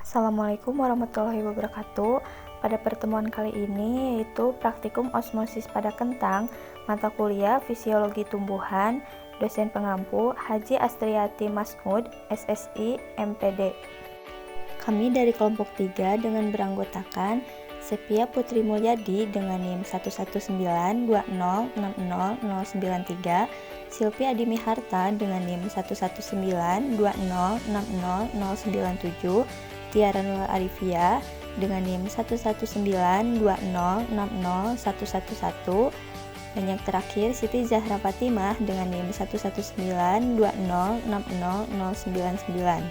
Assalamualaikum warahmatullahi wabarakatuh. Pada pertemuan kali ini yaitu praktikum osmosis pada kentang, mata kuliah Fisiologi Tumbuhan, dosen pengampu Haji Astriati Masmud, SSI, MPD. Kami dari kelompok 3 dengan beranggotakan Sepia Putri Mulyadi dengan NIM 11920600093, Silvi Adimi Harta dengan NIM 11920600097, Tiara Nur Arifia dengan NIM 11920600111, dan yang terakhir Siti Zahra Fatimah dengan NIM 11920600099.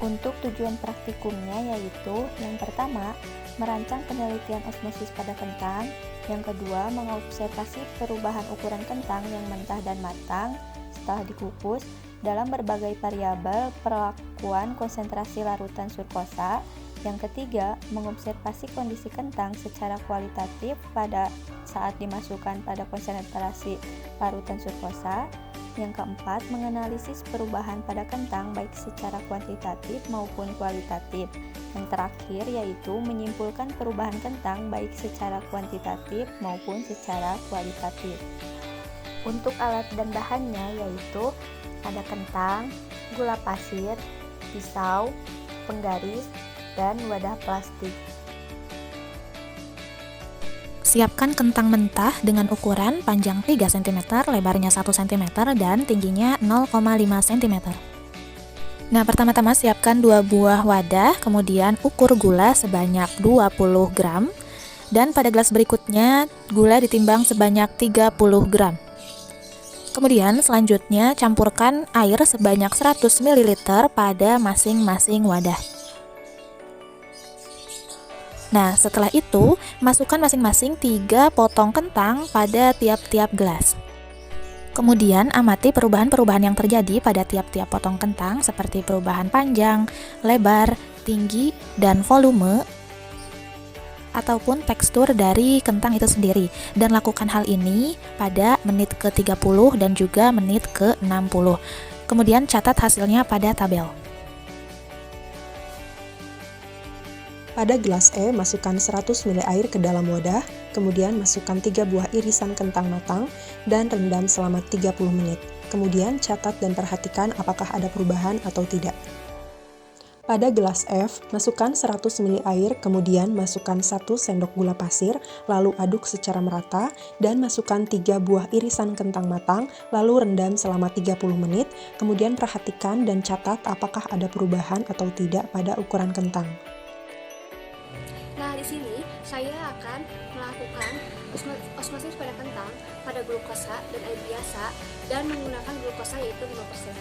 Untuk tujuan praktikumnya yaitu yang pertama, merancang penelitian osmosis pada kentang, yang kedua, mengobservasi perubahan ukuran kentang yang mentah dan matang setelah dikukus dalam berbagai variabel perlakuan konsentrasi larutan surkosa, yang ketiga, mengobservasi kondisi kentang secara kualitatif pada saat dimasukkan pada konsentrasi larutan surkosa, yang keempat, menganalisis perubahan pada kentang baik secara kuantitatif maupun kualitatif. Yang terakhir yaitu menyimpulkan perubahan kentang baik secara kuantitatif maupun secara kualitatif. Untuk alat dan bahannya yaitu ada kentang, gula pasir, pisau, penggaris, dan wadah plastik. Siapkan kentang mentah dengan ukuran panjang 3 cm, lebarnya 1 cm, dan tingginya 0,5 cm. Nah, pertama-tama siapkan 2 buah wadah, kemudian ukur gula sebanyak 20 gram, dan pada gelas berikutnya gula ditimbang sebanyak 30 gram. Kemudian selanjutnya campurkan air sebanyak 100 ml pada masing-masing wadah. Nah, setelah itu, masukkan masing-masing 3 potong kentang pada tiap-tiap gelas. Kemudian, amati perubahan-perubahan yang terjadi pada tiap-tiap potong kentang seperti perubahan panjang, lebar, tinggi, dan volume, ataupun tekstur dari kentang itu sendiri. Dan lakukan hal ini pada menit ke-30 dan juga menit ke-60. Kemudian, catat hasilnya pada tabel. Pada gelas E, masukkan 100 ml air ke dalam wadah, kemudian masukkan 3 buah irisan kentang matang, dan rendam selama 30 menit. Kemudian catat dan perhatikan apakah ada perubahan atau tidak. Pada gelas F, masukkan 100 ml air, kemudian masukkan 1 sendok gula pasir, lalu aduk secara merata, dan masukkan 3 buah irisan kentang matang, lalu rendam selama 30 menit, kemudian perhatikan dan catat apakah ada perubahan atau tidak pada ukuran kentang. Nah, di sini saya akan melakukan osmosis pada kentang, pada glukosa dan air biasa, dan menggunakan glukosa yaitu 5%.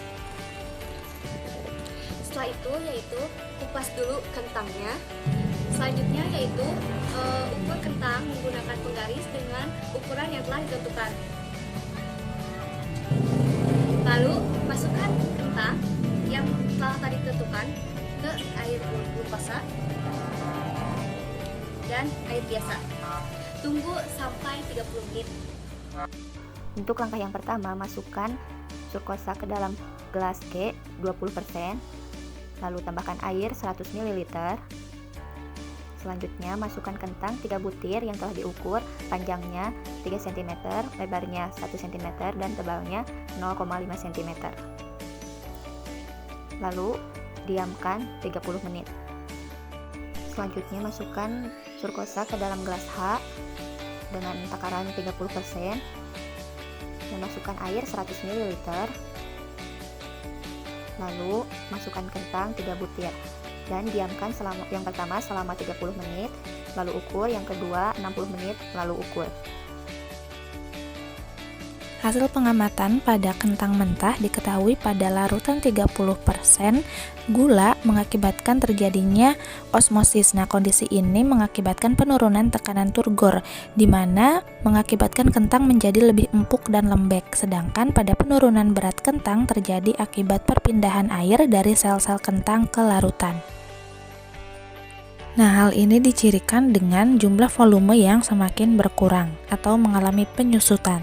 Setelah itu yaitu kupas dulu kentangnya. Selanjutnya yaitu ukur kentang menggunakan penggaris dengan ukuran yang telah ditentukan. Lalu masukkan kentang yang telah tadi ditentukan ke air glukosa dan air biasa. Tunggu sampai 30 menit. Untuk langkah yang pertama, masukkan surkosa ke dalam gelas G 20%, lalu tambahkan air 100 ml. Selanjutnya, masukkan kentang 3 butir yang telah diukur, panjangnya 3 cm, lebarnya 1 cm, dan tebalnya 0,5 cm. Lalu, diamkan 30 menit. Selanjutnya, masukkan surkosa ke dalam gelas H dengan takaran 30%, dan masukkan air 100 ml. Lalu masukkan kentang 3 butir dan diamkan yang pertama selama 30 menit, lalu ukur, yang kedua 60 menit, lalu ukur. Hasil pengamatan pada kentang mentah diketahui pada larutan 30% gula mengakibatkan terjadinya osmosis. Nah, kondisi ini mengakibatkan penurunan tekanan turgor, di mana mengakibatkan kentang menjadi lebih empuk dan lembek, sedangkan pada penurunan berat kentang terjadi akibat perpindahan air dari sel-sel kentang ke larutan. Nah, hal ini dicirikan dengan jumlah volume yang semakin berkurang atau mengalami penyusutan.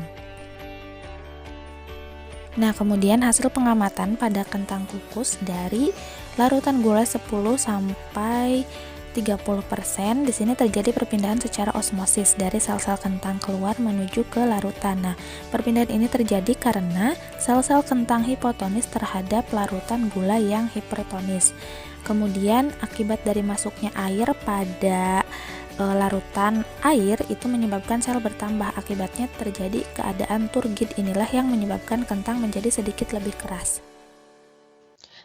Nah, kemudian hasil pengamatan pada kentang kukus dari larutan gula 10 sampai 30%. Di sini terjadi perpindahan secara osmosis dari sel-sel kentang keluar menuju ke larutan. Nah, perpindahan ini terjadi karena sel-sel kentang hipotonis terhadap larutan gula yang hipertonis. Kemudian akibat dari masuknya air pada larutan air itu menyebabkan sel bertambah. Akibatnya terjadi keadaan turgid. Inilah yang menyebabkan kentang menjadi sedikit lebih keras.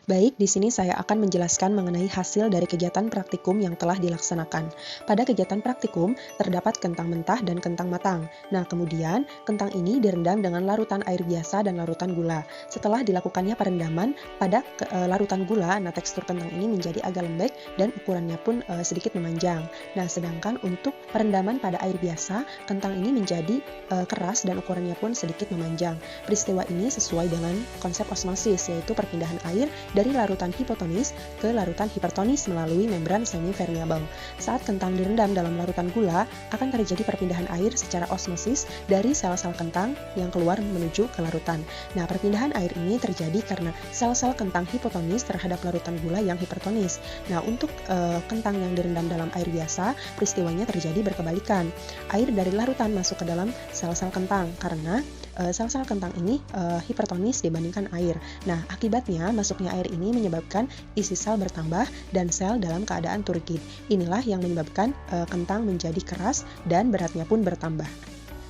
Baik, di sini saya akan menjelaskan mengenai hasil dari kegiatan praktikum yang telah dilaksanakan. Pada kegiatan praktikum, terdapat kentang mentah dan kentang matang. Nah, kemudian kentang ini direndam dengan larutan air biasa dan larutan gula. Setelah dilakukannya perendaman pada larutan gula, nah tekstur kentang ini menjadi agak lembek dan ukurannya pun sedikit memanjang. Nah, sedangkan untuk perendaman pada air biasa, kentang ini menjadi keras dan ukurannya pun sedikit memanjang. Peristiwa ini sesuai dengan konsep osmosis, yaitu perpindahan air dari larutan hipotonis ke larutan hipertonis melalui membran semi-permeabel. Saat kentang direndam dalam larutan gula, akan terjadi perpindahan air secara osmosis dari sel-sel kentang yang keluar menuju ke larutan. Nah, perpindahan air ini terjadi karena sel-sel kentang hipotonis terhadap larutan gula yang hipertonis. Nah, untuk kentang yang direndam dalam air biasa, peristiwanya terjadi berkebalikan. Air dari larutan masuk ke dalam sel-sel kentang karena sel-sel kentang ini hipertonis dibandingkan air. Nah, akibatnya masuknya air ini menyebabkan isi sel bertambah dan sel dalam keadaan turgid. Inilah yang menyebabkan kentang menjadi keras dan beratnya pun bertambah.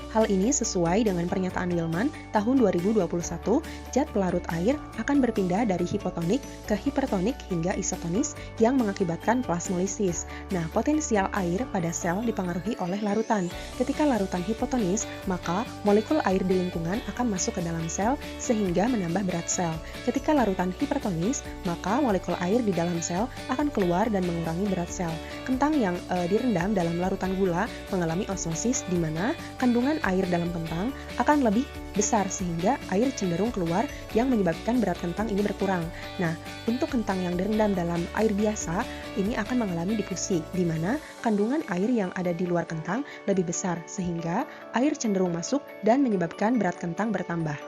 Hal ini sesuai dengan pernyataan Willman tahun 2021, zat pelarut air akan berpindah dari hipotonik ke hipertonik hingga isotonis yang mengakibatkan plasmolisis. Nah, potensial air pada sel dipengaruhi oleh larutan. Ketika larutan hipotonis, maka molekul air di lingkungan akan masuk ke dalam sel sehingga menambah berat sel. Ketika larutan hipertonis, maka molekul air di dalam sel akan keluar dan mengurangi berat sel. Kentang yang direndam dalam larutan gula mengalami osmosis di mana kandungan air dalam kentang akan lebih besar sehingga air cenderung keluar yang menyebabkan berat kentang ini berkurang. Nah, untuk kentang yang direndam dalam air biasa, ini akan mengalami difusi, di mana kandungan air yang ada di luar kentang lebih besar sehingga air cenderung masuk dan menyebabkan berat kentang bertambah.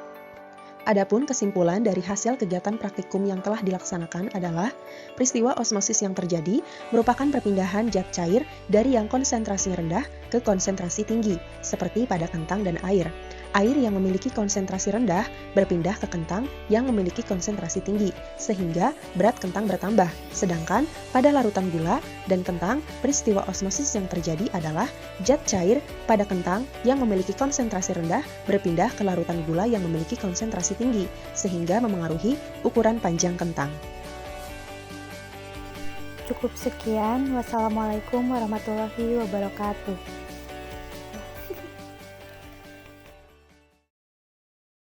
Adapun kesimpulan dari hasil kegiatan praktikum yang telah dilaksanakan adalah peristiwa osmosis yang terjadi merupakan perpindahan zat cair dari yang konsentrasi rendah ke konsentrasi tinggi, seperti pada kentang dan air. Air yang memiliki konsentrasi rendah berpindah ke kentang yang memiliki konsentrasi tinggi, sehingga berat kentang bertambah. Sedangkan pada larutan gula dan kentang, peristiwa osmosis yang terjadi adalah zat cair pada kentang yang memiliki konsentrasi rendah berpindah ke larutan gula yang memiliki konsentrasi tinggi, sehingga memengaruhi ukuran panjang kentang. Cukup sekian. Wassalamualaikum warahmatullahi wabarakatuh.